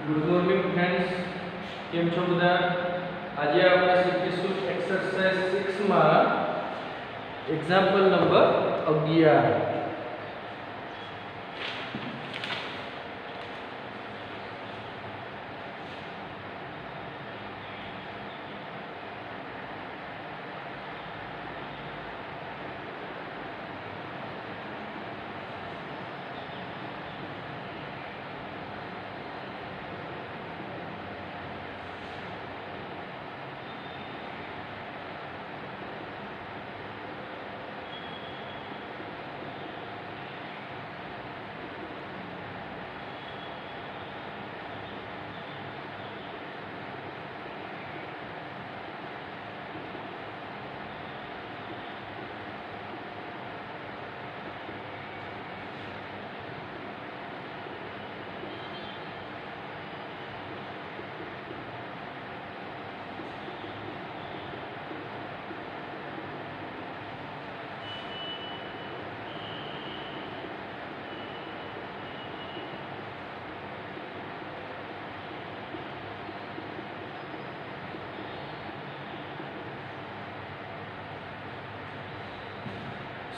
Good morning friends, કેમ છો બધા? આજે આપણે શીખીશું એક્સરસાઇઝ 6 માં એક્ઝામ્પલ નંબર 11.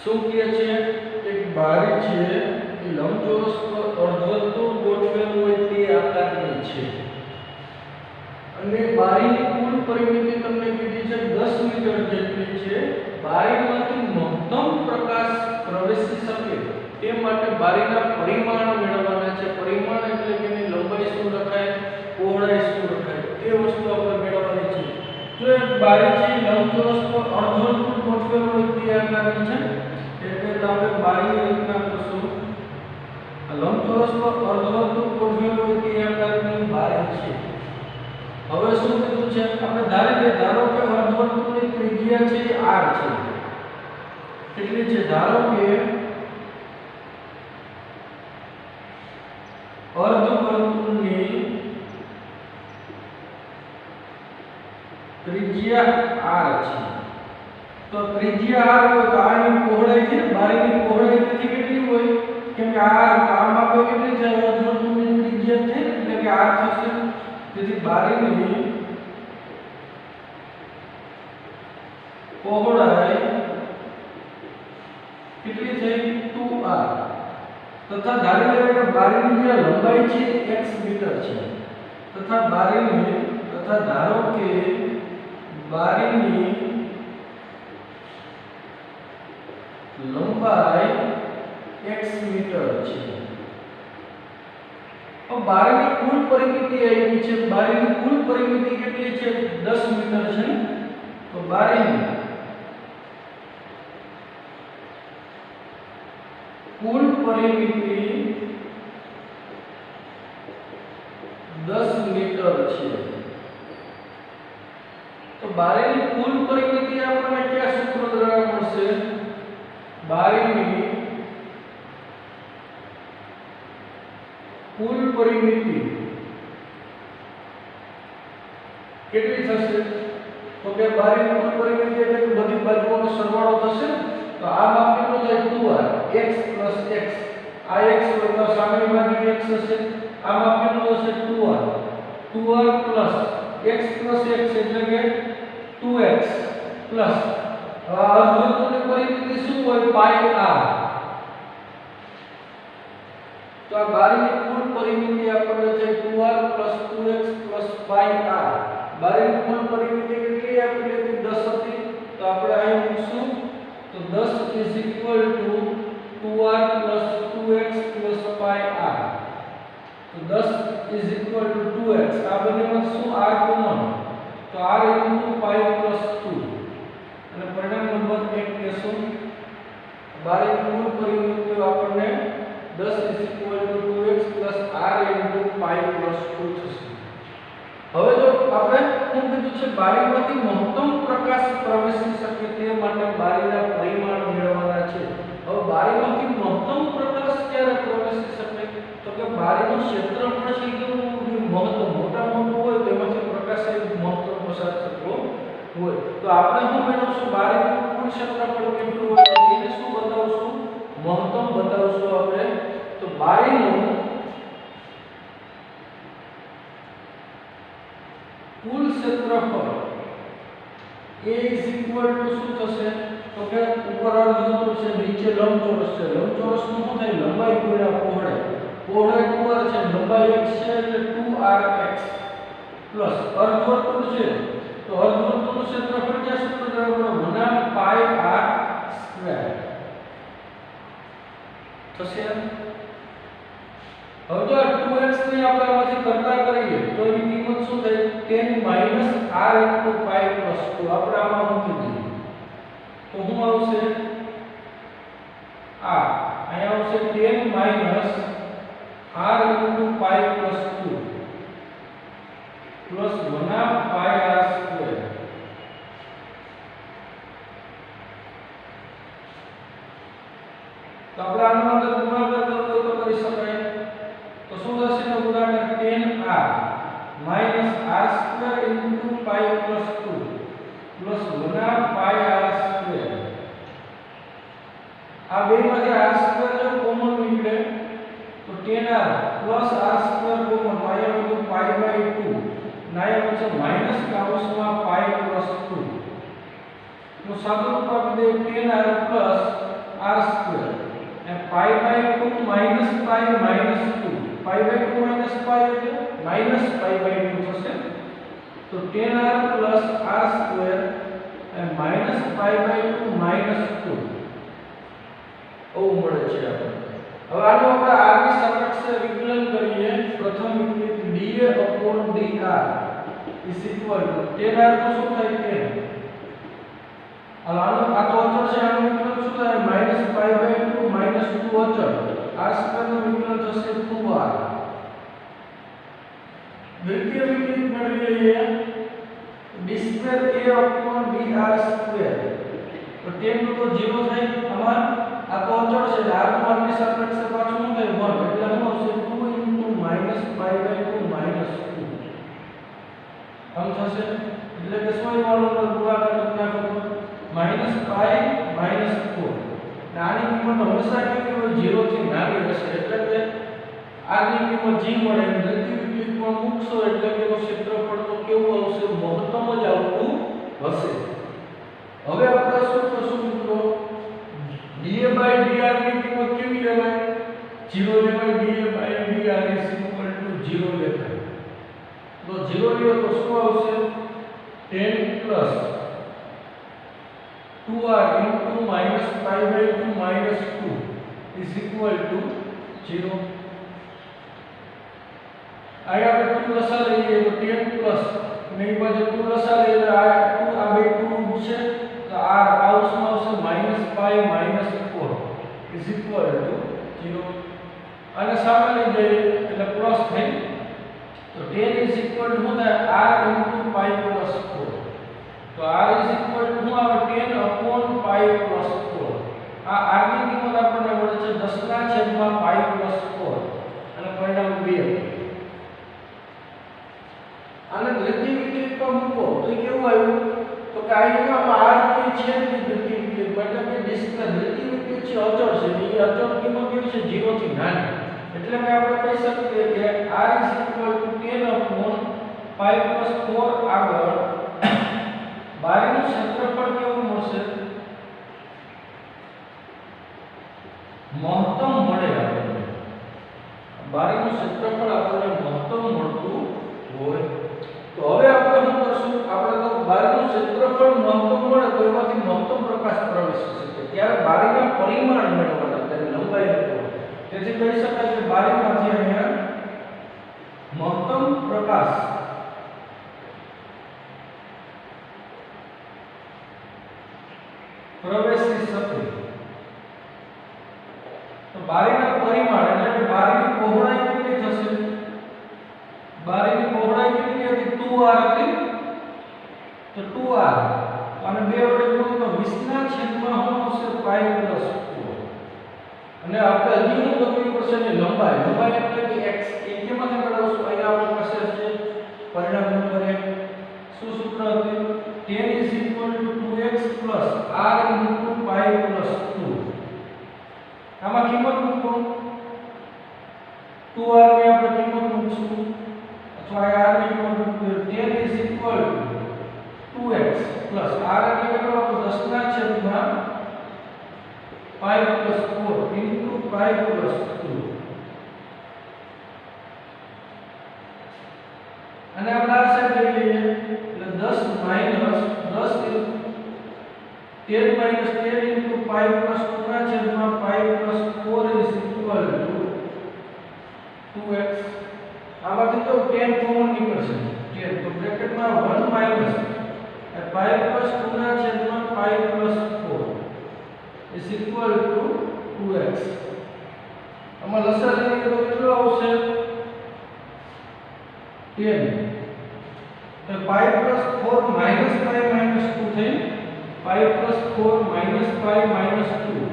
શું કહે છે? એક બારી છે, એ લંબચોરસ પર અર્ધવર્તુળ ગોઠવેલું હોય તે આકારની છે અને બારીની કુલ પરિમિતિ તમને કીધી છે 10 મીટર જેટલી છે. બારીમાંથી મહત્તમ પ્રકાશ પ્રવેશી શકે તે માટે બારીના પરિમાણ મેળવવાના છે. પરિમાણ એટલે કે એની લંબાઈ શું રખાય, પહોળાઈ શું રખાય, તે વસ્તુ આપણે મેળવવાની છે. જો એક બારી છે લંબચોરસ પર અર્ધવર્તુળ ગોઠવેલું હોય તે આકારની છે એટલે આપણે બારીની રચના કરશું. લંબચોરસ પર અર્ધવર્તુળ ગોઠવેલું હોય તે આકારની બારી છે. હવે શું કીધું છે? આપણે ધારો કે અર્ધવર્તુળની ત્રિજ્યા છે r છે. કેટલી છે? ધારો કે અર્ધવર્તુળની ત્રિજ્યા r છે. તો ત્રિજ્યા r હોય તો આની પહોળાઈ છે, બારીની પહોળાઈ કેટલી હોય? કેમ કે આમ આપણે કેટલી છે? અર્ધવર્તુળની ત્રિજ્યા છે એટલે કે r થશે. તેથી બારીની પહોળાઈ કેટલી થઈ? 2r. તથા ધારી લો કે બારીની જે લંબાઈ છે x મીટર છે. તથા ધારો કે બારીની લંબાઈ x મીટર છે. अब बारीની કુલ પરિમિતિ આવી છે. બારીની કુલ પરિમિતિ કેટલી છે? 10 મીટર છે. તો બારીની કુલ પરિમિતિ 10 મીટર છે. તો બારીની કુલ પરિમિતિ આપણને કયા સૂત્ર દ્વારા મળશે? બારીની કુલ પરિમિતિ કેટલી થશે? તો કે બારીની કુલ પરિમિતિ એટલે કે બધી બાજુઓનો સરવાળો થશે. તો આ માપ કેટલો થાય? 2r x x. આ x હોય તો સામેની બાજુ x હશે. આ માપ કેટલો હશે? 2r x x એટલે કે 2x પ્લસ આ અર્ધવર્તુળની પરિમિતિ શું હોય? પાઈ r. તો આ બારીની કુલ પરિમિતિ આપણને છે 2r 2x પાઈ r. બારીની કુલ પરિમિતિ કેટલી આપી હતી? 10 હતી. તો આપણે અહીં મૂકશું. તો 10 2r 2x પાઈ r. તો 10 2x. આ બંનેમાં શું r કોમન? તો r પાઈ 2 અને પરિણામ નંબર 1 કહેશું. બારીની કુલ પરિમિતિ આપણને 10 2x r પાઈ 2 થશે. હવે જો આપણે શું કીધું છે? બારીમાંથી મહત્તમ પ્રકાશ પ્રવેશી શકે તે માટે બારીના પરિમાણ મેળવવાના છે. હવે બારીમાંથી મહત્તમ પ્રકાશ ક્યારે પ્રવેશી શકે? તો કે બારીનું ક્ષેત્રફળ છે કેવું મહત્તમ મોટું હોય તેમાંથી પ્રકાશ મહત્તમ પસાર થતો હોય. તો આપણે શું મેળવશું? બારીનું કુલ ક્ષેત્રફળ કેટલું હોય એને શું બતાવશું? મહત્તમ બતાવશું આપણે. તો બારીનું ક્ષેત્રફળ A is equal to શું થશે તો કે ઉપર અર્ધવર્તુળ છે નીચે લંબચોરસ છે લંબચોરસનું શું થાય લંબાઈ ગુણ્યા પહોળાઈ પહોળાઈ 2r છે લંબાઈ x છે એટલે 2rx પ્લસ અર્ધવર્તુળ છે તો અર્ધવર્તુળનું ક્ષેત્રફળ ક્યાં સૂત્ર દ્વારા 1 પાઈ r સ્ક્વેર થશે હવે જો 2x ને આપણે આમાંથી કરતા કરીએ તો એની કિંમત શું થાય 10 r * પાઈ + 2 આપણે આમાં મૂકી દઈએ તો શું આવશે આ અહીંયા આવશે 10 r * પાઈ + 2 પ્લસ 1 પાઈ r સ્ક્વેર તો આપણે આનો અંદર ગુણાકાર કરવો હોય તો કરી શકાય તો શું થશે તો ગુણાકાર 10r - r સ્ક્વેર * પાઈ + 2 પ્લસ 1 પાઈ r સ્ક્વેર આ બેમાંથી r સ્ક્વેર જો કોમન નીકળે તો 10r + r square common pi pi by 2 નાયા વચ્ચે માઈનસ કાઉન્સમાં પાઈ + 2 તો સાદું રૂપ આપી દે 10r + r સ્ક્વેર અને pi by 2 minus pi minus 2 pi by 2 minus pi એટલે માઈનસ પાઈ બાય 2 થશે તો 10r + r સ્ક્વેર અને માઈનસ પાઈ બાય 2 માઈનસ 2 ઓ મળે છે આપણે હવે આનો આપણે r ની સાપેક્ષે વિકલન કરીએ પ્રથમ વિકલિત dA/dr is equal to 10r તો શું થાય 10 આનો આ તો અચળ છે આનો વિકલન શું થાય માઈનસ પાઈ બાય 2 માઈનસ 2 અચળ r સ્ક્વેર નું વિકલન થશે 2r દ્વિતીય વિકલિત મેળવી લઈએ d2a/dr સ્ક્વેર તો 10 નું તો 0 થાય આમાં આ તો અચળ છે r નું r ની સાપેક્ષે પાછું શું થાય 1 એટલે શું આવશે 2 * માઈનસ પાઈ બાય 2 માઈનસ 2 આમ થશે એટલે કે શું વાળો ગુણાકાર કરી નાખો માઈનસ પાઈ માઈનસ 4 આની કિંમત હંમેશા કેવી હોય 0 થી નાની હશે એટલે કે r ની કિંમત g મળે દ્વિતીય વિકલિતમાં મૂકશો એટલે કે એનું ક્ષેત્રફળ તો કેવું આવશે મહત્તમ જ આવતું હશે હવે આપણે શું કરશું મિત્રો dA/dr ની કિંમત કેવી લેવાય 0 લેવાય dA/dr = 0 લેવાય તો 0 લ્યો તો શું આવશે 10 + 2r * minus pi by 2 minus 2 = 0 આયા આપણે 2 લસા લઈએ તો 10 પ્લસ ને એ બાજુ 2 લસા લઈએ આ 2 આ બે 2 છે તો r આઉસમાં આવશે માઈનસ પાઈ માઈનસ 4 = 0 અને સામે લઈ જઈએ એટલે પ્લસ થઈ તો 10 શું થાય r * પાઈ + 4 તો r શું આવે 10 / પાઈ + 4 આ r ની કિંમત આપણને મળે છે 10 / પાઈ + 4 અને પરિણામ 2 આને દ્વિતીય વિકલિતમાં મૂકો તો કેવું આવ્યું તો કે આમાં r ની છે દ્વિતીય વિકલિત મતલબ કે દ્વિતીય વિકલિત છે અચળ છે એ અચળ કિંમત કેવી છે 0 થી નાની એટલે કે આપણે કહી શકીએ કે r = 10 / પાઈ + 4 આગળ બારીનું ક્ષેત્રફળ કેવું મળશે મહત્તમ મળે આપણને બારીનું ક્ષેત્રફળ આપણને મહત્તમ મળતું હોય તો હવે આપણે શું કરશું આપણે તો બારીનું ક્ષેત્રફળ મહત્તમ મળે તો એમાંથી મહત્તમ પ્રકાશ પ્રવેશી શકે ત્યારે બારીના પરિમાણ મેળવવાના તેની લંબાઈ તેથી કહી શકાય કે બારીમાંથી અહીંયા મહત્તમ પ્રકાશ પ્રવેશી શકે તો બારીના પરિમાણ એટલે કે બારીની પહોળાઈ કેટલી થશે બારીની પહોળાઈ કેટલી હતી 2r હતી તો 2r અને 2 વડે ગુણો તો 20 ના છેદમાં શું આવશે પાઈ + 4 અને આપણે હજી શું કરવું પડશે ને લંબાઈ એટલે કે x એ કેમાંથી મેળવશું અહીંયા આપણી પાસે છે પરિણામ નંબર 1 શું સૂત્ર હતું 10 = 2x + r * પાઈ + 2 આમાં કિંમત મૂકો 2r ની આપણે કિંમત મૂકશું અથવા r ની કિંમત મૂકીએ 10 = 2x પ્લસ r એટલે કેટલો આપણો 10 ના છેદમાં 5 પ્લસ 4 ઇન્ટુ 5 પ્લસ 2 અને આપણે આ સાઈડ લઈ લઈએ એટલે 10 માઈનસ 10 10 માઈનસ 10 ઇન્ટુ 5 પ્લસ 2 ના છેદમાં 5 plus 4 is equal to 2x આમાંથી તો 10 કોમન નીકળશે 10 તો બ્રેકેટમાં 1 માઈનસ 5 પ્લસ 2 ના છેદમાં 5 plus 4 is equal to 2x આમાં લસા લઈએ તો કેટલો આવશે 10 તો 5 પ્લસ 4 માઈનસ 5 માઈનસ 2 થઈ 5 પ્લસ 4 માઈનસ 5 માઈનસ 2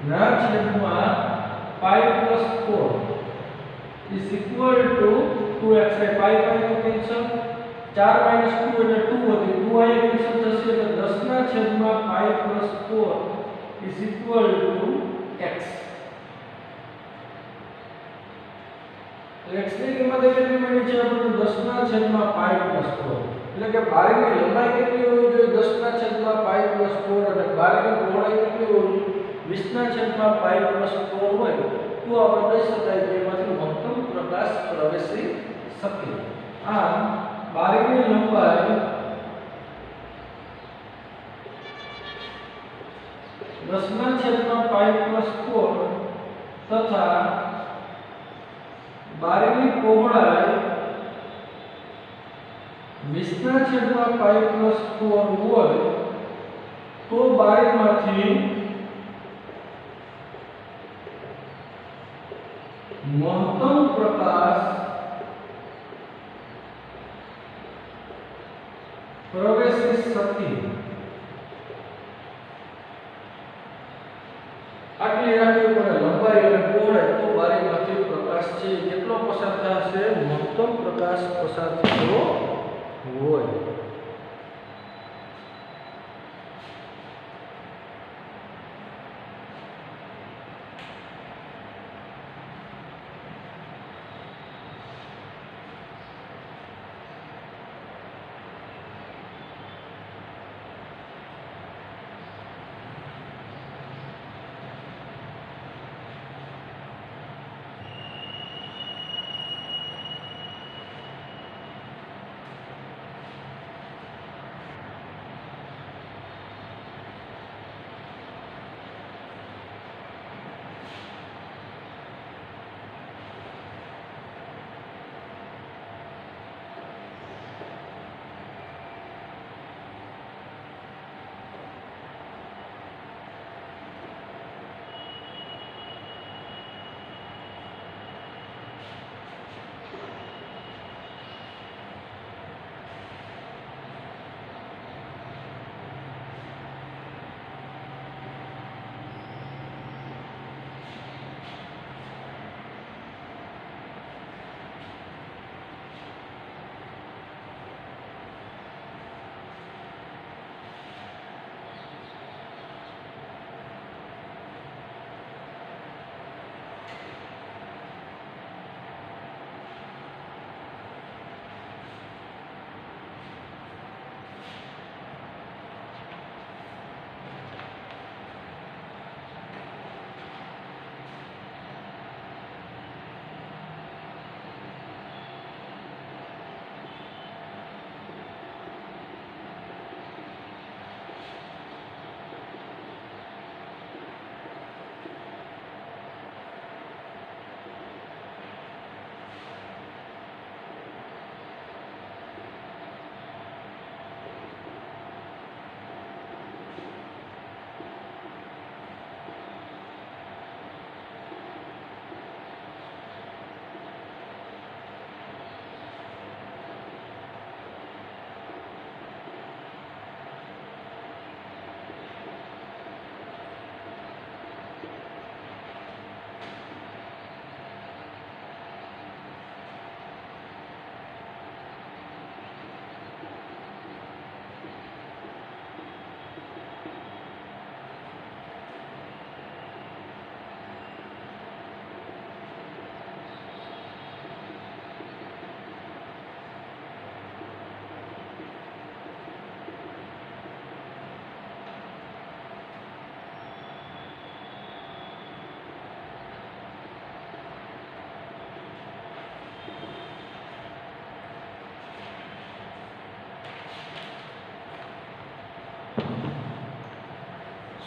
ના છેદમાં 5 plus 4 is equal to 2x 5 નો કેન્સલ 4 માઈનસ 2 એટલે 2 હતી 2 આયા કેન્સલ થશે એટલે 10 ના છેદમાં 5 plus 4 is equal to x તો x ની કિંમત કેટલી મળી છે આપણે 10 ના છેદમાં 5 પ્લસ 4 એટલે કે બારીની લંબાઈ કેટલી હોવી જોઈએ 10 ના છેદમાં 5 પ્લસ 4 અને બારીની પહોળાઈ કેટલી હોવી જોઈએ 20 ના છેદમાં 5 પ્લસ 4 હોય તો આપણે કહી શકાય કે એમાંથી મહત્તમ પ્રકાશ પ્રવેશી શકે આમ બારીની લંબાઈ 10 ના છેદમાં 5 પ્લસ 4 તથા બારીની પહોળાઈ 20 ના છેદમાં 5 પ્લસ 4 હોય તો બારીમાંથી મહત્તમ પ્રકાશ પ્રવેશી શકે આટલી રાખવી પડે લંબાઈ અને પહોળાઈ તો બારીમાંથી પ્રકાશ છે કેટલો પસાર થશે મહત્તમ પ્રકાશ પસાર થતો હોય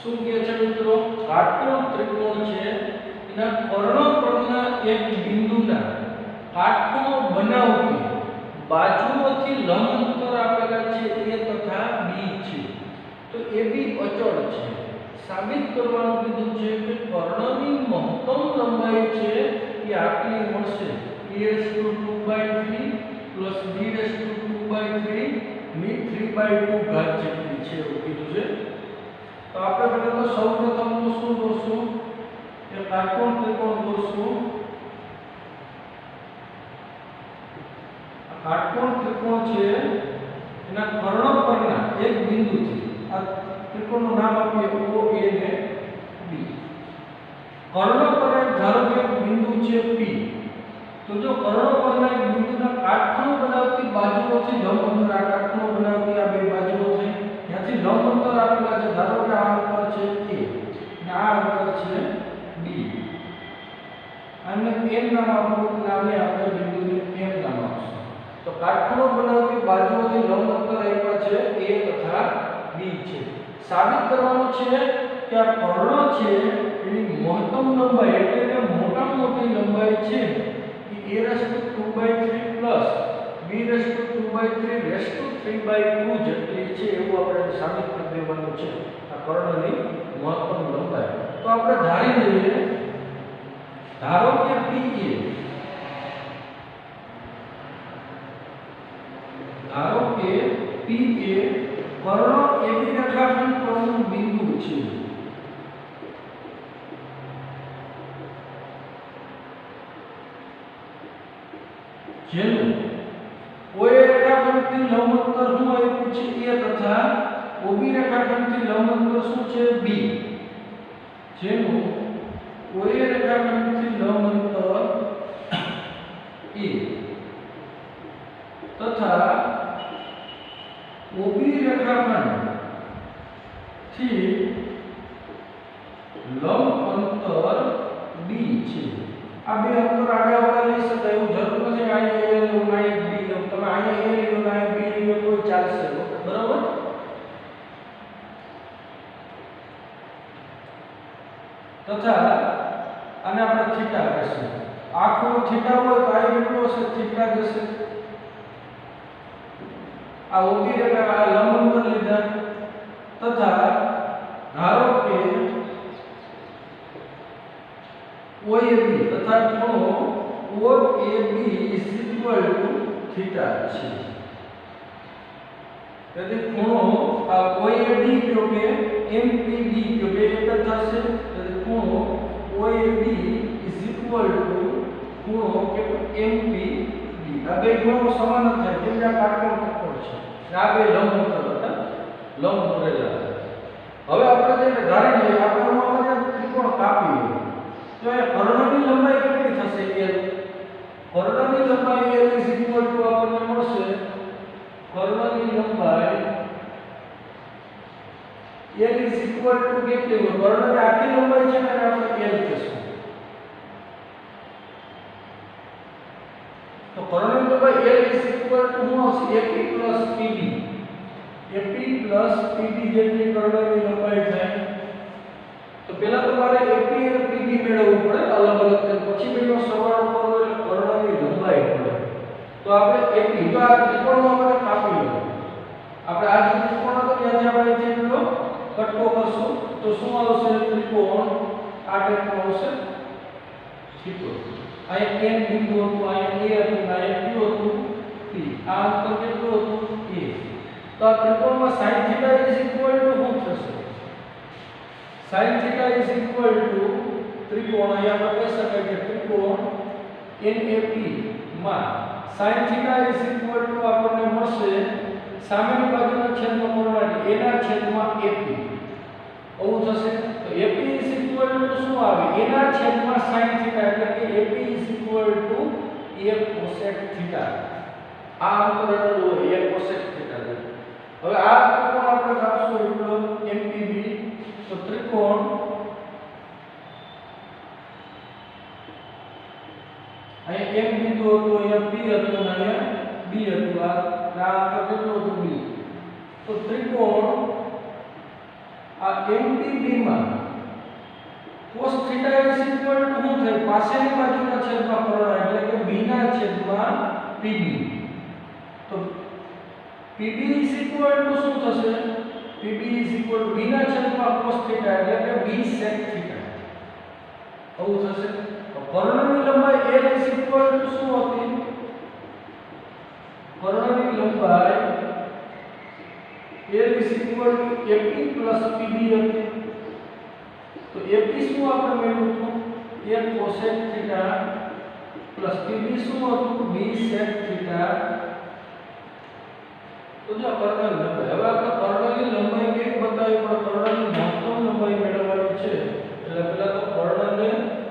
શું કહે છે મિત્રો? કાટકોણ ત્રિકોણ છે એના કર્ણ પરના એક બિંદુના કાટખૂણો બનાવતી બાજુઓથી લંબ અંતર આપેલા છે a તથા b છે. તો ab અચળ છે. સાબિત કરવાનું કીધું છે કે કર્ણની મહત્તમ લંબાઈ છે એ આટલી મળશે a/2/3 + b/2/3 ની 3/2 ઘાત જેટલી છે એવું કીધું છે. તો આપણે પહેલા તો સૌપ્રથમ તો શું દોરશું? એ કાટકોણ ત્રિકોણ દોરશું. આ કાટકોણ ત્રિકોણ છે એના કર્ણ પરના એક બિંદુથી આ ત્રિકોણનું નામ આપીએ O A ને B. કર્ણ પર ધારો કે બિંદુ છે P. તો જો કર્ણ પરના એક બિંદુના કાટખૂણો બનાવતી બાજુઓથી લંબ અંતર આ કાટખૂણો બનાવતી આ બે બાજુઓ થઈ ત્યાંથી લંબ અંતર આપેલા છે. ધારો કે આ અંતર છે A અને આ અંતર છે B. આને M નામ આપવું એટલે આને આપણે બિંદુને M નામ આપશું. તો કાટખૂણો બનાવતી બાજુઓથી લંબ અંતર આપ્યા છે A તથા B છે. સાબિત કરવાનું છે કે આ કર્ણ છે એની મહત્તમ લંબાઈ એટલે કે મોટામાં મોટી લંબાઈ છે એ a/2/3 + b/2/3/3/2 જેટલી છે એવું આપણે સાબિત કરી દેવાનું છે આ કર્ણની મહત્તમ લંબાઈ. તો આપણે ધારી લઈએ ધારો કે PA કર્ણ AB રેખાખંડ પરનું બિંદુ છે. જેનું OA રેખાખંડથી લંબ અંતર શું આપ્યું છે A તથા OB રેખાખંડથી લંબ અંતર શું છે B. જેનું OA રેખાખંડથી લંબ અંતર A તથા OB રેખાખંડથી લંબ અંતર B છે. આ બે અંતર આગળ લઈ શકાય એવું જરૂર નથી અહીંયા A લો અહીંયા B લો. તમે અહીંયા A લો અહીંયા B લો તો ચાલશે. બરાબર? તથા આને આપણે થીટા કહીશું. આ ખૂણો થીટા હોય તો આ કેટલો હશે? થીટા જશે. આ OB રેખા આ લંબ અંતર લીધા તથા ધારો કે OAB તથા ખૂણો OAB = થીટા છે. તેથી ખૂણો આ OAD કયો કે MPB કયો બે એક જ થશે. તેથી ખૂણો OAB = ખૂણો કે MPB. આ બે ખૂણો સમાન જ થાય કેમ કે આ કાટકોણ ત્રિકોણ છે. આ બે લંબ અંતર હતા લંબ દોરેલા. હવે આપણે જેને ધારી લઈએ આપણે આમાં ત્રિકોણ કાપીએ તો એ કર્ણની લંબાઈ કેટલી થશે? કર્ણની લંબાઈ L = આપણને મળશે કર્ણની લંબાઈ L = કેટલી હોય? કર્ણની આખી લંબાઈ છે ને આપણે L કહીશું. તો કર્ણની લંબાઈ L = શું આવશે? AP + PB. AP + PB જેટલી કર્ણની લંબાઈ થાય. તો પહેલા તમારે AP અને PB મેળવવું પડે અલગ અલગ છે. પછી બેનો સરવાળો કરો એટલે કર્ણની લંબાઈ મળે. તો આપણે AP તો આ ત્રિકોણનો આપણે કાપી લઈએ. આપણે આ જે ત્રિકોણ હતો ત્યાંથી આપણે જેટલો કટકો કરશું તો શું આવશે? ત્રિકોણ આ ટાઈપનો આવશે. ત્રિકોણ અહીંયા n બિંદુ હતું, અહીંયા A હતું, અહીંયા Q હતું, P. આ અંતર કેટલું હતું? A. તો આ ત્રિકોણમાં sin θ = શું થશે? sin θ = ત્રિકોણ અહીંયા આપણે કહી શકાય કે ત્રિકોણ NAP માં sin θ = આપણને મળશે સામેની બાજુના છેદમાં કરવાથી a ના છેદમાં AP. આવું થશે. તો AP = શું આવે? a ના છેદમાં sin θ એટલે કે AP = a cosec θ. આ અંતર એટલું હોય a cosec θ. હવે આ ત્રિકોણ આપણે કાપશું એટલો MPB. તો ત્રિકોણ અહીંયા M બિંદુ હતું, અહીંયા P હતું અને અહીંયા B હતું. આ અંતર કેટલું હતું? B. તો ત્રિકોણ આ mtb માં cos θ ઇઝ ઇક્વલ ટુ શું થાય પાછળની બાજુના છેદમાં પરોળા એટલે કે b ના છેદમાં pb તો pb ઇઝ ઇક્વલ ટુ શું થશે pb is equal to b ના છેદમાં cos θ એટલે કે b sec θ આવું થશે તો કર્ણની લંબાઈ l ઇઝ ઇક્વલ ટુ શું હતી કર્ણની લંબાઈ l is equal to ap plus pb હતી તો ap શું આપણે મેળવ્યું હતું a cosec θ plus pb શું હતું b sec θ તો જો કર્ણની લંબાઈ હવે આપણે કર્ણની લંબાઈ કેવી બતાવી પણ કર્ણની મહત્તમ લંબાઈ મેળવવાની છે એટલે પહેલા તો કર્ણને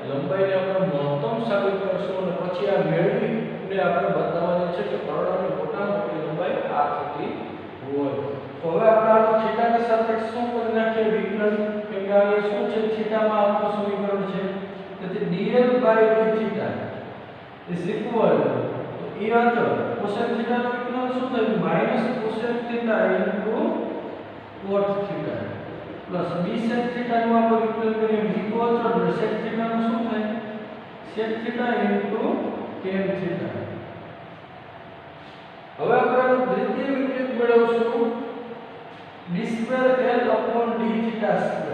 લંબાઈને આપણે મહત્તમ સાબિત કરશું અને પછી આ મેળવીને આપણે બતાવવાની છે કે કર્ણની મોટામાં મોટી લંબાઈ આ થતી હોય તો હવે આપણે આ થીટાના સાપેક્ષે શું કરી નાખીએ વિકલન કે આ શું છે થીટામાં આપણું સમીકરણ છે તેથી dl dθ is equal તો એ અચળ cosec θ નું વિકલન શું થયું minus cosec θ cot θ plus b sec θ નું આપણે વિકલન કરીએ b તો અચળ sec θ નું શું થાય sec θ tan θ હવે આપણે દ્વિતીય વિકલિત મેળવશું d2l dθ2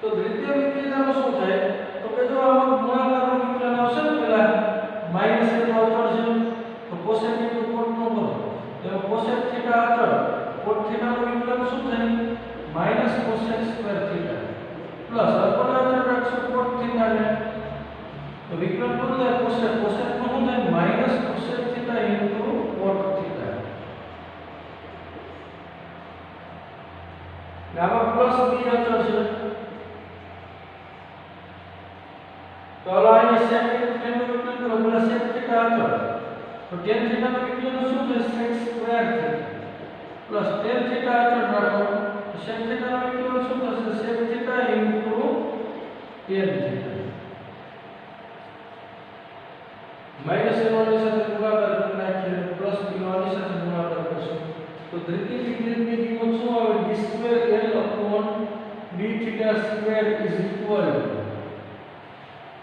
તો દ્વિતીય વિકલિતમાં શું થાય તો કે જો આમાં ગુણાકારનું વિકલન આવશે ને પહેલા માઈનસ એ તો અચળ છે તો cosec * cot નો કરો તો cosec θ અચળ cot θ નું વિકલન શું થાય માઈનસ cosec સ્ક્વેર θ પ્લસ અપને અચળ રાખશું cot θ ને તો વિકલન શું થાય cosec નું શું થાય માઈનસ cosec θ cot θ આમાં પ્લસ b અચળ છે તો અહીંયા sec θ નું વિકલન કરો પ્લસ sec θ અચળ તો tan θ નું વિકલન શું થશે sec સ્ક્વેર θ પ્લસ tan θ અચળ રાખો તો sec θ નું વિકલન શું થશે sec θ tan θ માઈનસ a ની સાથે ગુણાકાર કરી નાખીએ પ્લસ b ની સાથે ગુણાકાર કરશું તો દ્વિતીય વિકલિતની કિંમત શું આવે d2l dθ2 is equal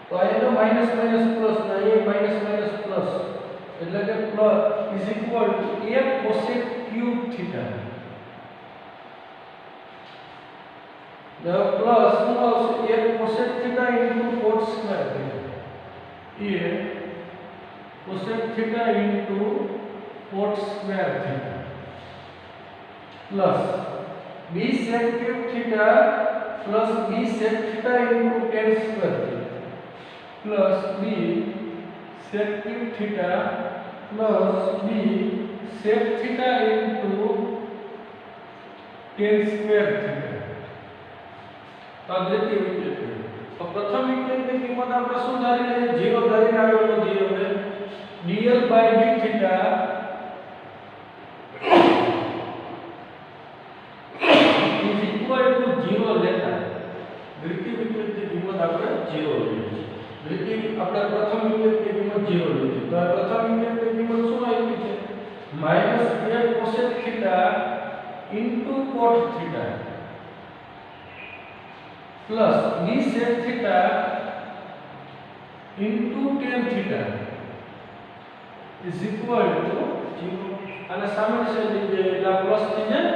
તો આનો માઈનસ માઈનસ પ્લસ ના એ માઈનસ માઈનસ પ્લસ એટલે કે plus is equal to a cosec cube θ the plus શું આવશે a cosec θ into cot square θ a cosec θ into cot square θ plus b sec cube θ plus b sec θ into tan square θ plus b sec cube θ plus b sec θ into tan square θ તો દ્વિતીય વિકલિત તો પ્રથમ વિકલિતની કિંમત આપણે શું ધારી લઈએ 0 ધારીને આગળ વધીએ હવે dl dθ is equal to 0 લેતા દ્વિતીય વિકલિતની કિંમત આપણે 0 લઈએ છીએ દ્વિતીય આપણે પ્રથમ વિકલિતની કિંમત 0 લીધી તો આ પ્રથમ વિકલિતની કિંમત શું આવી છે minus a cosec θ into cot θ plus b sec θ into tan θ is equal to 0 અને સામાન્ય છે એટલે પ્લસ થઈ જાય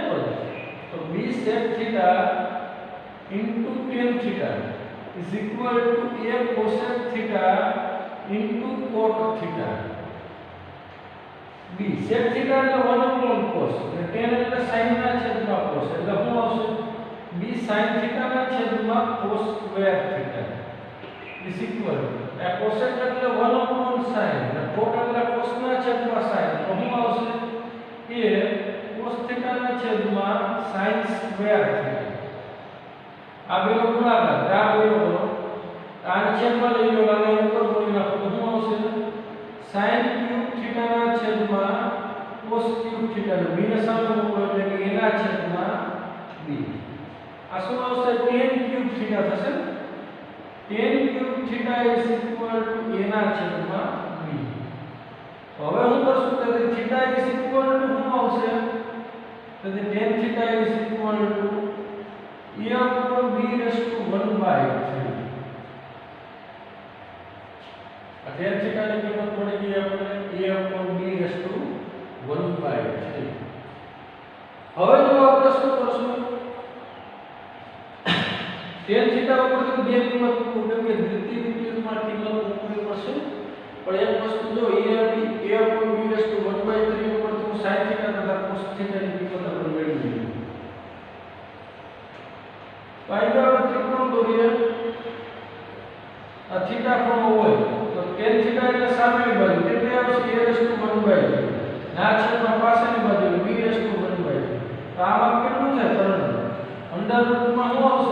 તો b sec θ into tan θ is equal to a cosec θ into cot θ b sec θ એટલે 1 cos અને tan એટલે sin ના છેદમાં cos એટલે શું આવશે b sin θ ના છેદમાં cos square θ is equal a cosec એટલે 1 sin અને cot એટલે cos ના છેદમાં sin તો શું આવશે a cos θ ના છેદમાં sin સ્ક્વેર θ આ બેનો ગુણાકાર આ બેનો આને છેદમાં લઈ લો અને ઉપર બોલી નાખો તો શું આવશે sin ક્યુબ θ ના છેદમાં cos ક્યુબ θ b ને સામે મૂકો એટલે કે a ના છેદમાં b આ શું આવશે tan ક્યુબ θ થશે tan cube θ is equal to a ના છેદમાં b હવે હું કરશું કે θ is equal to શું આવશે तो tan theta is equal to a upon b raised to 1 by 3. tan theta ની કિંમત મળી ગઈ આપણે a upon b raised to 1 by 3. હવે જો આપણે શું કરશું, tan theta ઉપર બે કિંમત મૂકવું કે દ્વિતીય વિકલનમાં કિંમત મૂકવી પડશે, પણ એક વસ્તુ જો a upon b raised to 1 by 3 ઉપર તો sin theta તથા cos theta ની કિંમત આપણે મેળવી લીધી. પાયદા ત્રિકોણ દોરીએ, આ થીટા ખૂણો હોય તો tan theta એટલે સામેની બાજુ કેટલી આવશે a raised to 1 by 3, ના છેદમાં પાછળની બાજુ b raised to 1 by 3. તો આમાં કેટલું થાય તરત અંડર રૂટમાં શું આવશે,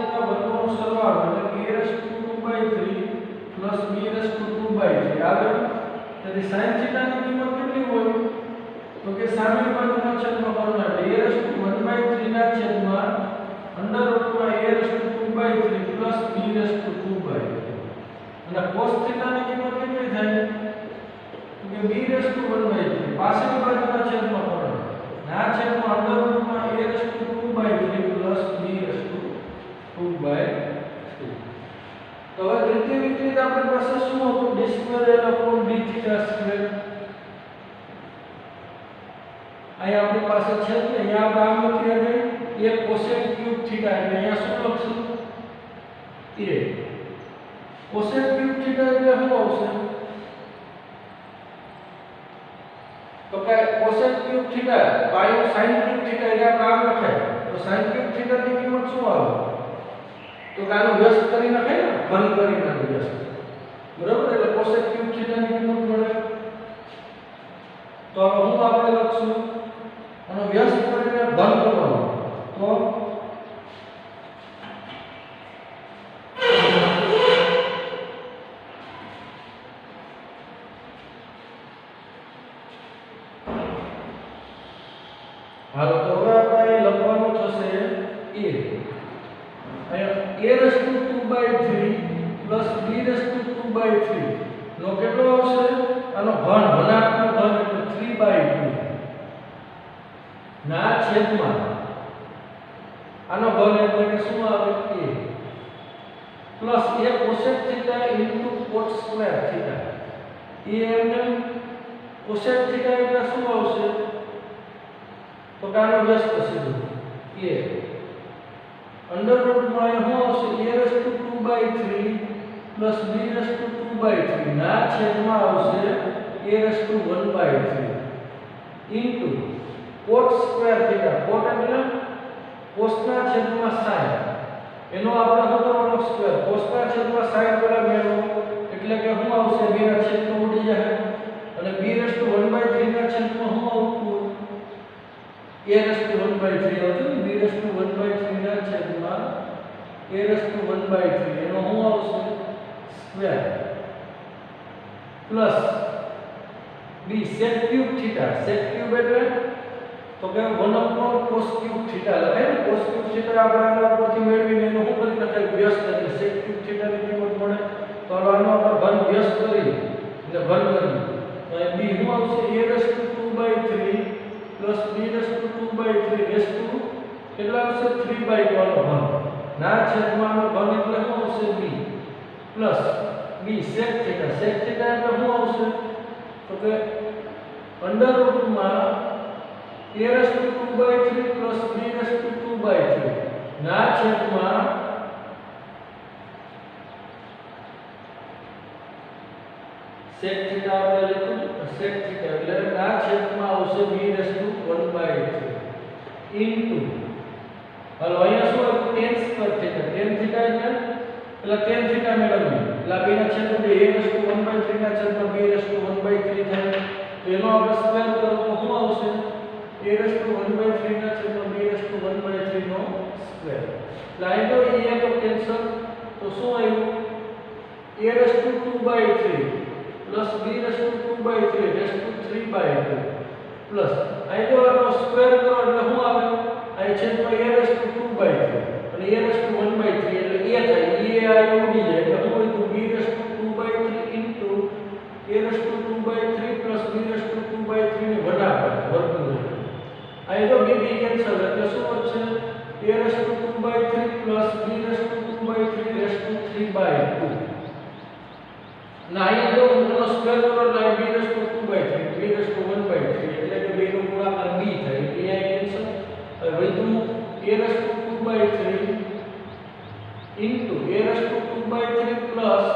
બધા વર્ગોનો સરવાળો એટલે a raised to 2 by 3 plus b raised to 2 by 3. આગળ તેથી sin theta ની કિંમત કેટલી હોય તો કે સામેની બાજુના છેદમાં કરવાના એટલે a raised to 1 by 3 ના છેદમાં under રૂટમાં a raised to 2 by 3 plus b raised to 2 by 3. અને cos theta ની કિંમત કેટલી થાય તો કે b raised to 1 by 3 પાછળની બાજુના છેદમાં કરવાના ના છેદમાં under રૂટમાં a raised to 2 by 3 plus b raised to 2 by 3. તો હવે દ્વિતીય વિકલિત આપણી પાસે શું હતું, d square l upon d theta square. અહીં આપણી પાસે છે ને અહીંયા આપણે આમ લખી દઈએ a cosec ક્યુબ થીટા એટલે અહીંયા શું લખશું a cosec ક્યુબ થીટા એટલે શું આવશે તો કે cosec ક્યુબ થીટા પાઈ sin ક્યુબ થીટા એટલે આપણે આમ લખાય તો sin ક્યુબ થીટા ની કિંમત શું આવે તો કે આનો વ્યસ્ત કરી નાખાય ને ઘન કરી નાખો વ્યસ્ત, બરાબર. એટલે cosec ક્યુબ થીટા ની કિંમત મળે. તો હવે હું આપણે લખશું આનો વ્યસ્ત કરીને ઘન કરવાનો તો હાલો તો હવે આપણે લખવાનું થશે a raised to 2 by 3 plus b raised to 2 by 3 નો કેટલો આવશે, આનો ઘન ધનાત્મક ઘન એટલે 3 by 2 ના છેદમાં આનો ઘન એટલે કે શું આવે a plus a cosec theta into cot square theta. એ એમને cosec theta એટલે શું આવશે તો કાનો વ્યસ્ત થશે a અંડર રૂટમાં શું આવશે a raised to 2 by 3 plus b raised to 2 by 3 ના છેદમાં આવશે a raised to 1 by 3 into cot square theta. cot એટલે cos ના છેદમાં sin, એનો આપણે શું કરવાનો સ્ક્વેર, cos ના છેદમાં sin પેલા મેળવો એટલે કે શું આવશે b ના છેદમાં ઉડી જાય અને b raised to 1 by 3 ના છેદમાં શું આવતું a raised to 1 by 3 આવતું, b raised to 1 by 3 ના છેદમાં a raised to 1 by 3 એનો શું આવશે square plus b sec cube theta. sec cube એટલે તો કે 1 upon cos ક્યુબ થીટા લખાય ને, cos ક્યુબ થીટા આપણે આના ઉપરથી મેળવીને એનો શું કરી નાખાય વ્યસ્ત એટલે sec ક્યુબ થીટા ની કિંમત મળે. તો આનો આપણે ઘન વ્યસ્ત કરી એટલે ઘન કરી તો b શું આવશે a raised to 2 by 3 plus b raised to 2 by 3 raised to કેટલા આવશે 3 by 2 નો ઘન ના છેદમાં નો ઘન એટલે શું આવશે b plus b sec theta. sec theta એટલે શું આવશે તો કે under રૂટમાં a raised to 2 by 3 plus b raised to 2 by 3 ના છેદમાં sec theta આપણે લખ્યું sec theta એટલે ના છેદમાં આવશે b raised to 1 by 3 into હાલો અહીંયા શું હતું tan square theta. tan theta એટલે પેલા tan theta મેળવીએ એટલે b ના છેદમાં a raised to 1 by 3 ના છેદમાં b raised to 1 by 3 થાય તો એનો આપણે સ્ક્વેર કરો તો શું આવશે a raised to 1 by 3 ના છેદમાં b raised to 1 by 3 નો સ્ક્વેર. એટલે અહીં તો એ તો કેન્સલ તો શું આવ્યું a raised to 2 by 3 plus b raised to 2 by 3 raised to 3 by 2 plus અહીં તો આનો સ્ક્વેર કરો એટલે શું આવે અહીં છેદમાં a raised to 2 by 3 અને a raised to 1 by 3 એટલે a થાય એ આ ઉડી જાય એટલે શું હોય તો b raised to 2 by 3 into a raised to 2 by 3 plus b raised to 2 by 3 ને વર્ગમૂળ અહીં તો b ના અહીંયા તો એનો સ્ક્વેર કરો એટલે b/2/3 b/1/3 એટલે કે બેનો ગુણાકાર b થાય એટલે અહીંયા કેન્સલ. હવે વધુ a/2/3 into a/2/3 plus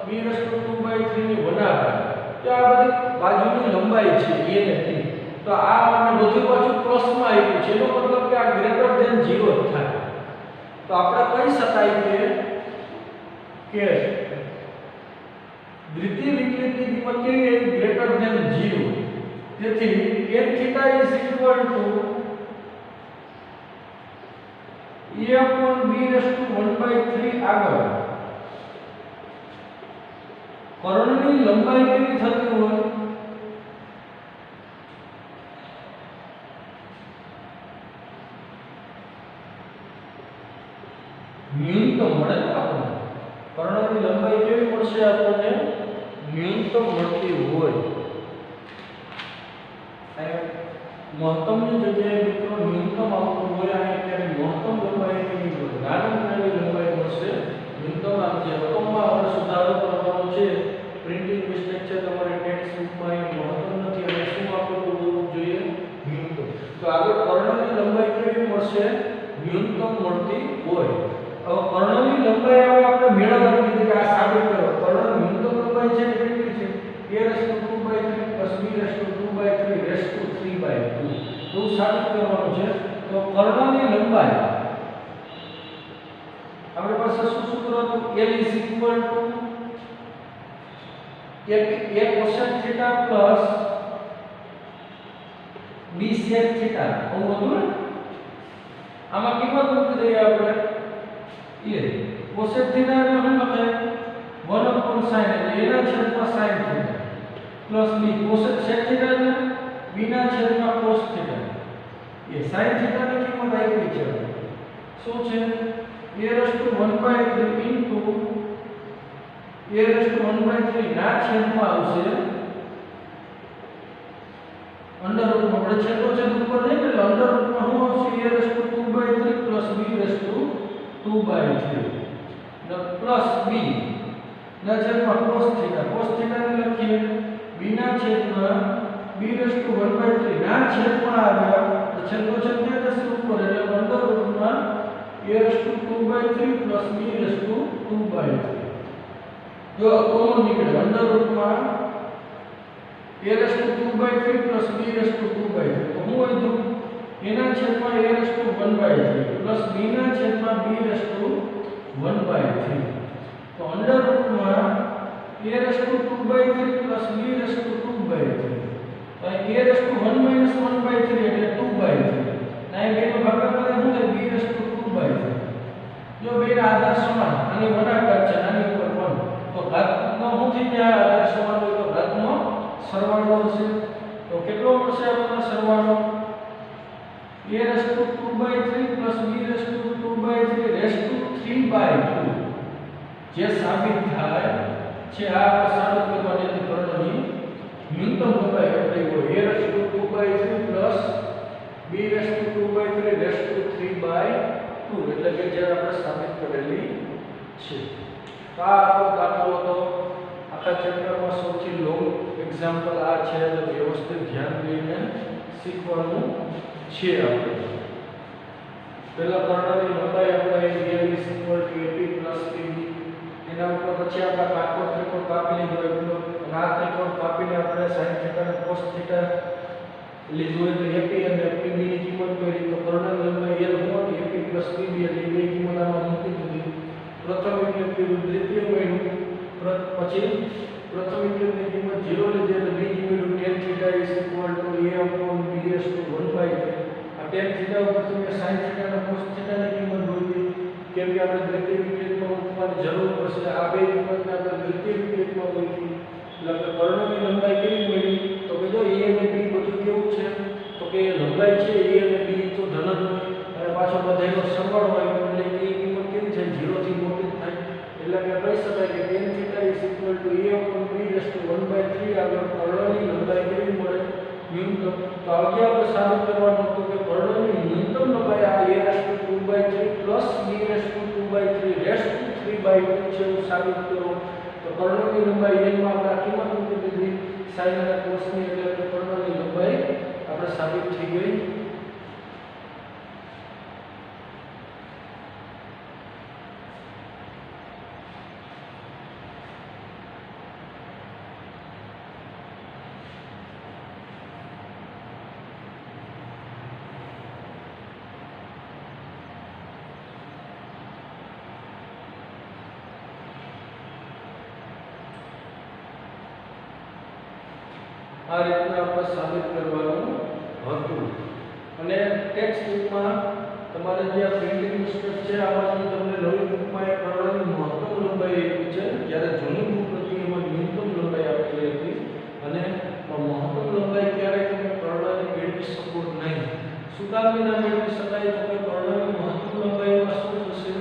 b/2/3 ની ગુણાકાર. તો આ બધી બાજુની લંબાઈ છે a ને b. તો આ આપણે બધું પાછું પ્લસમાં આપ્યું છે એનો મતલબ કે આ ગ્રેટર ધેન 0 થાય. તો આપણે કહી શકાય કે દ્વિતીય વિકલિતની કિંમત કેવી છે? Greater than 0. તેથી tan θ is equal to a/b/1/3 આગળ કર્ણની લંબાઈ કેવી થતી હોય? ન્યૂનતમ મળે ને આપણને. કર્ણની લંબાઈ કેવી મળશે આપણને? ન્યૂનતમ મળતી હોય. મહત્તમની જગ્યાએ મિત્રો ન્યૂનતમ આવતું હોય અને ત્યારે મહત્તમ લંબાઈ કેવી હોય? નાની લંબાઈ મળશે. ન્યૂનતમ આ છે રકમમાં આપણે સુધારો કરવાનો છે. પ્રિન્ટિંગ મિસ્ટેક છે તમારે ટેક્સ્ટ બુકમાં એ મહત્તમ નથી અને શું આપેલું હોવું જોઈએ? ન્યૂનતમ. તો આગળ કર્ણની લંબાઈ કેવી મળશે? ન્યૂનતમ મળતી હોય. હવે કર્ણની લંબાઈ હવે આપણે મેળવવાની કીધી કે આ સાબિત કરો. કર્ણ ન્યૂનતમ લંબાઈ છે કેટલી છે? a/2/3 + b/2/3 તો સાબિત કરવાનું છે. તો કર્ણની લંબાઈ આપણી પાસે શું સૂત્ર હતું? L = a cosec θ plus b sec θ. આવું હતું ને? આમાં કિંમત મૂકી દઈએ આપણે. a cosec θ એટલે શું લખાય? 1/sin એટલે એના છેદમાં sin θ plus b cosec sec θ એટલે b ના છેદમાં cos θ. એ sin θ ની કિંમત આપી છે. શું છે? a/1/3 into a/1/3 ના છેદમાં આવશે અંડર રૂટમાં. આપણે છેદનો છેદ ઉપર લઈએ એટલે અંડર રૂટમાં શું આવશે? a/2/3 plus b/2/3 plus b ના છેદમાં cos θ. cos θ ને લખીએ b ના છેદમાં b/1/3 ના છેદમાં આવ્યા તો છેદનો છેદ ક્યાં જશે? ઉપર એટલે અંડર રૂટમાં a/2/3 plus b/2/3. જો કોમન નીકળે અંડર રૂટમાં a/2/3 plus b/2/3 તો હું વધુ એના છેદમાં a/1/3 plus b ના છેદમાં b/1/3 તો અંડર રૂટમાં a/2/3 plus b/2/3 તો a/1 - 1/3 એટલે 2/3 ના એ બેનો ભાગાકાર શું થાય? b/2/3. જો બેના આધાર સમાન આની ગુણાકાર છે આની ઉપર 1 તો ઘાતનો શું થઈ જાય? આધાર સમાન હોય તો ઘાતનો સરવાળો હશે. તો કેટલો મળશે આપણને સરવાળો? a/2/3 plus b/2/3 જે સાબિત થાય છે. આ સાબિત કરવાની હતી કર્ણની ન્યૂનતમ લંબાઈ કેટલી હોય? a/2/3 plus b/2/3 એટલે કે જે આપણે સાબિત કરેલી છે. તો આ આપણો દાખલો હતો. આખા ચેપ્ટરમાં સૌથી લોંગ એક્ઝામ્પલ આ છે એટલે વ્યવસ્થિત ધ્યાન દઈને શીખવાનું છે. આપણે પહેલા કર્ણની લંબાઈ આપણે L = AP + PB એના ઉપર પછી આપણે કાટકોણ ત્રિકોણ કાપી લીધો. એટલો આ ત્રિકોણ કાપીને આપણે sin θ અને cos θ લીધું એટલે AP અને PB ની કિંમત કરી. તો કર્ણની લંબાઈ L હતી AP + PB એટલે બે કિંમત આમાં મૂકી દીધી. પ્રથમ વિકલિત કર્યું, દ્વિતીય મળ્યું, પછી પ્રથમ વિકલિતની કિંમત 0 લીધી એટલે બીજી મળ્યું tan θ = a/b/1/3. આ tan θ ઉપર તમે sin θ અને cos θ ની કિંમત ગોતી કેમ કે આપણે દ્વિતીય વિકલિતમાં મૂકવાની જરૂર પડશે. આ બે કિંમતને આપણે દ્વિતીય વિકલિતમાં ગોતી એટલે આપણે કર્ણની લંબાઈ કેવી મળી? તો કે જો a અને b બધું કેવું છે? તો કે લંબાઈ છે a અને b તો ધન જ હોય અને પાછો બધાનો સરવાળો હોય એટલે કે એ કિંમત કેવી થાય? 0 થી મોટી થાય. એટલે કે કહી શકાય કે tan θ = a/b/1/3 આગળ કર્ણની લંબાઈ કેવી મળે? ન્યૂનતમ. તો આજે આપણે સાબિત કરવાનું હતું કે કર્ણની ન્યૂનતમ લંબાઈ આ a/2/3 plus b/2/3 છે. એવું સાબિત કરો. તો કર્ણની લંબાઈ n માં આપણે કિંમત મૂકી દીધી sin અને cos ની, એટલે કે કર્ણની લંબાઈ આપણે સાબિત થઈ ગઈ. આ રીતના આપણે સાબિત કરવાનું હતું. અને ટેક્સ્ટ બુકમાં તમારે જે આ પ્રિન્ટિંગ મિસ્ટેક છે આમાંથી તમને નવી બુકમાં એક કર્ણની મહત્તમ લંબાઈ આપી છે, જ્યારે જૂની બુક હતી એમાં ન્યૂનતમ લંબાઈ આપેલી હતી. અને મહત્તમ લંબાઈ ક્યારેય તમે કર્ણને મેળવી શકો નહીં. શું કામ વિના મેળવી શકાય? તો કે કર્ણની મહત્તમ લંબાઈમાં શું થશે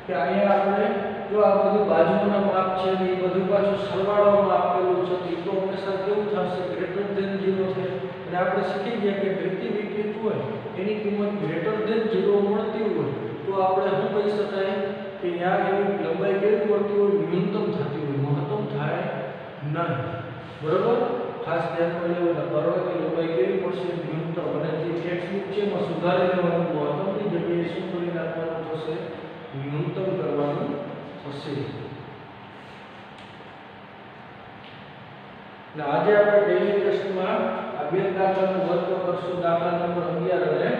કે અહીંયા આપણે જો આ બધું બાજુના માપ છે ને એ બધું પાછું સરવાળામાં આપેલું છે, તો હંમેશા કેવું થશે? ગ્રેટર ધેન 0 છે. અને આપણે શીખી ગયા કે દ્વિતીય વિકલિત હોય એની કિંમત ગ્રેટર ધેન 0 મળતી હોય તો આપણે શું કહી શકાય કે ત્યાં એની લંબાઈ કેવી મળતી હોય? ન્યૂનતમ થતી હોય, મહત્તમ થાય નહીં. બરોબર? ખાસ ધ્યાનમાં લેવાનું, કર્ણની લંબાઈ કેવી પડશે? ન્યૂનતમ. અને જે ટેક્સ્ટ બુક છે એમાં સુધારી લેવાનું, મહત્તમની જગ્યાએ શું કરી નાખવાનું થશે? ન્યૂનતમ કરવાનું થશે. ને આજે આપણે ડેઈલી ટેસ્ટમાં આ બે દાખલાનો વર્ગ કરશું, દાખલા નંબર 11 અને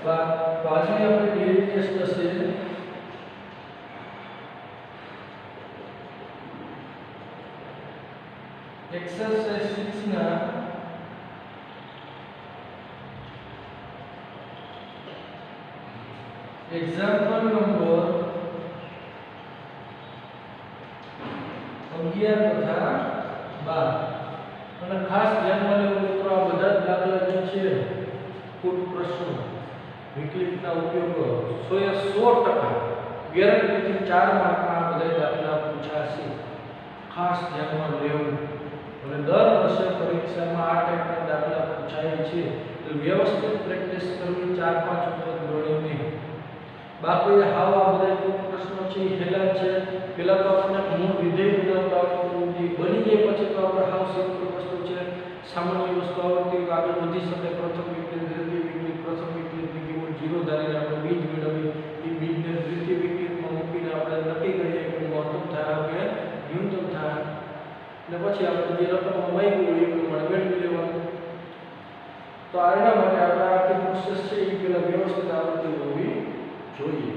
12. તો આજની આપણી ડેઈલી ટેસ્ટ હશે એક્સરસાઇઝ 6 ના એક્ઝામ્પલ નંબર 11 તથા 12. અને ખાસ ધ્યાનમાં લેવું મિત્રો, આ બધા જ દાખલા જે છે પૂર્વ પ્રશ્નો વિકલિતના ઉપયોગો 100% ગેરંટીથી 4 માર્કના આ બધા દાખલા પૂછાશે. ખાસ ધ્યાનમાં લેવું. અને દર વર્ષે પરીક્ષામાં આ ટાઈપના દાખલા પૂછાય છે, તો વ્યવસ્થિત પ્રેક્ટિસ કરવી 4-5 વખત ગણીને. બાકી હાવ આ બધા પૂર્વ પ્રશ્નો છે એ હેલા છે. પહેલા તો આપણને મૂળ વિધેય બનાવતા આવડતું નથી, બની જાય પછી તો આપણે હાવ સિમ્પલ વસ્તુ છે, સામાન્ય વસ્તુ આવડતી હોય આગળ વધી શકે. પ્રથમ વિકલિત, દ્વિતીય વિકલિત, પ્રથમ વિકલિતની કિંમત 0 ધારીને આપણે બીજ મેળવી, એ બીજને દ્વિતીય વિકલિતમાં મૂકીને આપણે નક્કી કરીએ કે મહત્તમ થાય કે ન્યૂનતમ થાય, ને પછી આપણે જે રકમ માંગી હોય એ પ્રમાણે મેળવી લેવાનું. તો આના માટે આપણે આખી પ્રોસેસ છે એ પહેલા વ્યવસ્થિત આવડતી હોવી જોઈએ.